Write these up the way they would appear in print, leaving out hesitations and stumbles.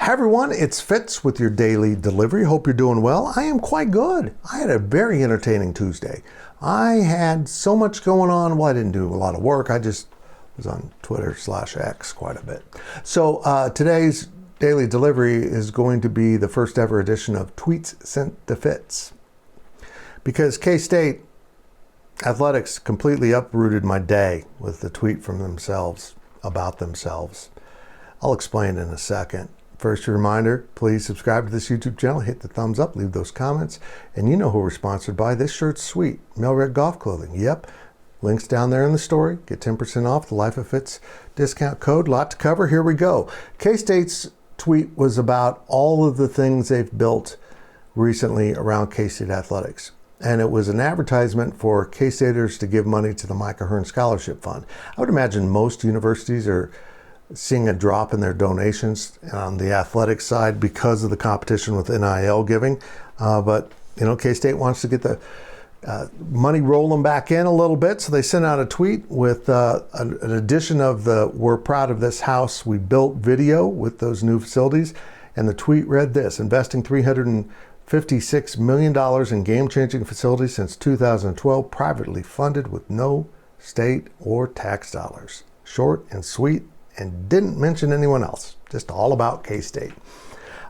Hi everyone, it's Fitz with your daily delivery. Hope you're doing well. I am quite good. I had a very entertaining Tuesday. I had so much going on. Well, I didn't do a lot of work. I just was on Twitter/X quite a bit. So today's daily delivery is going to be the first ever edition of Tweets Sent to Fitz. Because K-State athletics completely uprooted my day with the tweet from themselves about themselves. I'll explain in a second. First, a reminder, please subscribe to this YouTube channel, hit the thumbs up, leave those comments, and you know who we're sponsored by. This shirt's sweet, Mail-Red Golf Clothing. Yep, links down there in the story. Get 10% off the Life of Fitz discount code. Lot to cover, here we go. K-State's tweet was about all of the things they've built recently around K-State athletics. And it was an advertisement for K-Staters to give money to the Micah Hearn Scholarship Fund. I would imagine most universities are seeing a drop in their donations on the athletic side because of the competition with NIL giving. But, you know, K-State wants to get the money rolling back in a little bit. So they sent out a tweet with an edition of the "We're proud of this house we built" video with those new facilities. And the tweet read this: investing $356 million in game-changing facilities since 2012, privately funded with no state or tax dollars. Short and sweet, and didn't mention anyone else, just all about K-State.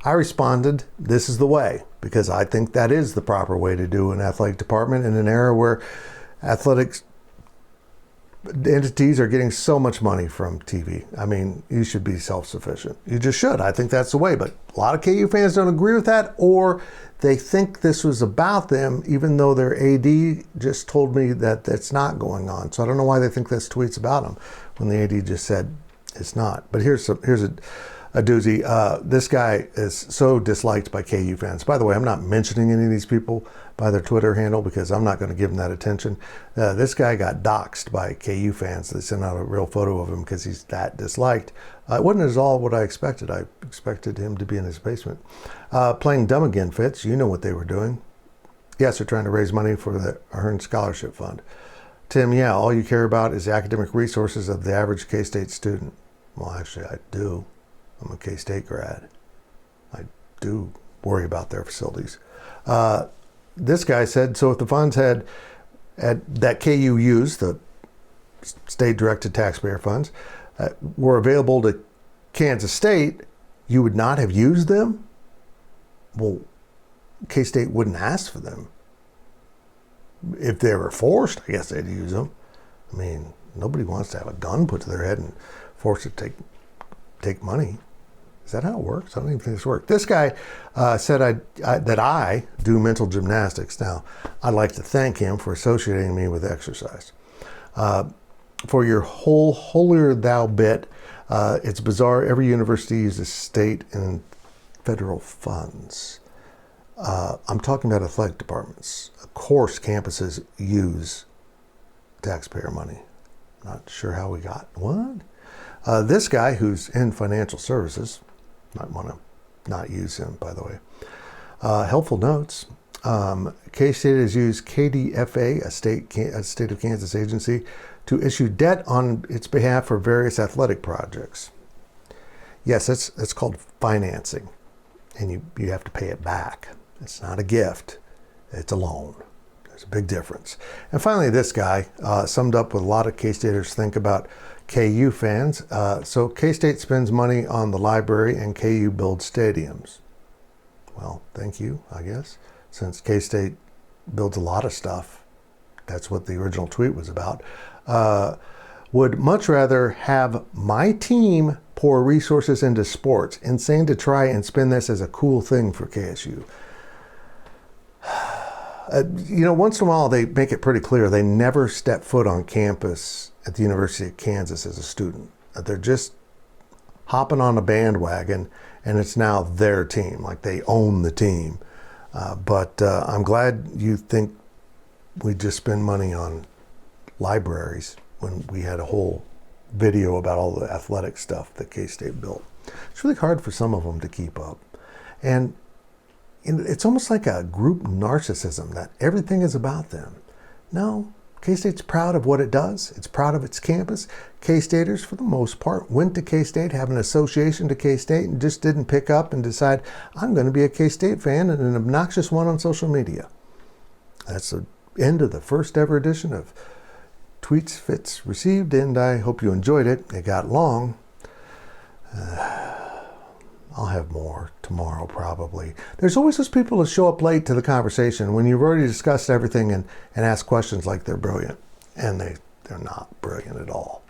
I responded, this is the way, because I think that is the proper way to do an athletic department in an era where athletics entities are getting so much money from TV. I mean, you should be self-sufficient. You just should. I think that's the way, but a lot of KU fans don't agree with that, or they think this was about them, even though their AD just told me that that's not going on. So I don't know why they think this tweet's about them when the AD just said it's not. But here's a doozy. This guy is so disliked by KU fans. By the way, I'm not mentioning any of these people by their Twitter handle because I'm not going to give them that attention. This guy got doxxed by KU fans. They sent out a real photo of him because he's that disliked. It wasn't at all what I expected. I expected him to be in his basement. Playing dumb again, Fitz. You know what they were doing. Yes, they're trying to raise money for the Hearn Scholarship Fund. Tim, yeah, all you care about is the academic resources of the average K-State student. Well, actually, I do. I'm a K-State grad. I do worry about their facilities. This guy said, so if the funds that KU used, the state-directed taxpayer funds, were available to Kansas State, you would not have used them? Well, K-State wouldn't ask for them. If they were forced, I guess they'd use them. I mean, nobody wants to have a gun put to their head and forced to take money. Is that how it works? I don't even think this works. This guy said that I do mental gymnastics. Now, I'd like to thank him for associating me with exercise. For your whole holier thou bit, it's bizarre. Every university uses state and federal funds. I'm talking about athletic departments. Of course, campuses use taxpayer money. Not sure how we got what? This guy who's in financial services, might want to not use him, by the way. Helpful notes. K-State has used KDFA, a state of Kansas agency, to issue debt on its behalf for various athletic projects. Yes, it's called financing, and you have to pay it back. It's not a gift. It's a loan. There's a big difference. And finally, this guy summed up what a lot of K-Staters think about KU fans. So K-State spends money on the library and KU builds stadiums. Well, thank you, I guess. Since K-State builds a lot of stuff, that's what the original tweet was about. Would much rather have my team pour resources into sports. Insane to try and spin this as a cool thing for KSU. You know, once in a while they make it pretty clear they never step foot on campus at the University of Kansas as a student. They're just hopping on a bandwagon, and it's now their team, like they own the team. But I'm glad you think we just spend money on libraries when we had a whole video about all the athletic stuff that K-State built. It's really hard for some of them to keep up. And it's almost like a group narcissism that everything is about them. No, K-State's proud of what it does. It's proud of its campus. K-Staters, for the most part, went to K-State, have an association to K-State, and just didn't pick up and decide, I'm going to be a K-State fan and an obnoxious one on social media. That's the end of the first ever edition of Tweets Fitz received, and I hope you enjoyed it. It got long. I'll have more tomorrow, probably. There's always those people that show up late to the conversation when you've already discussed everything and ask questions like they're brilliant. And they're not brilliant at all.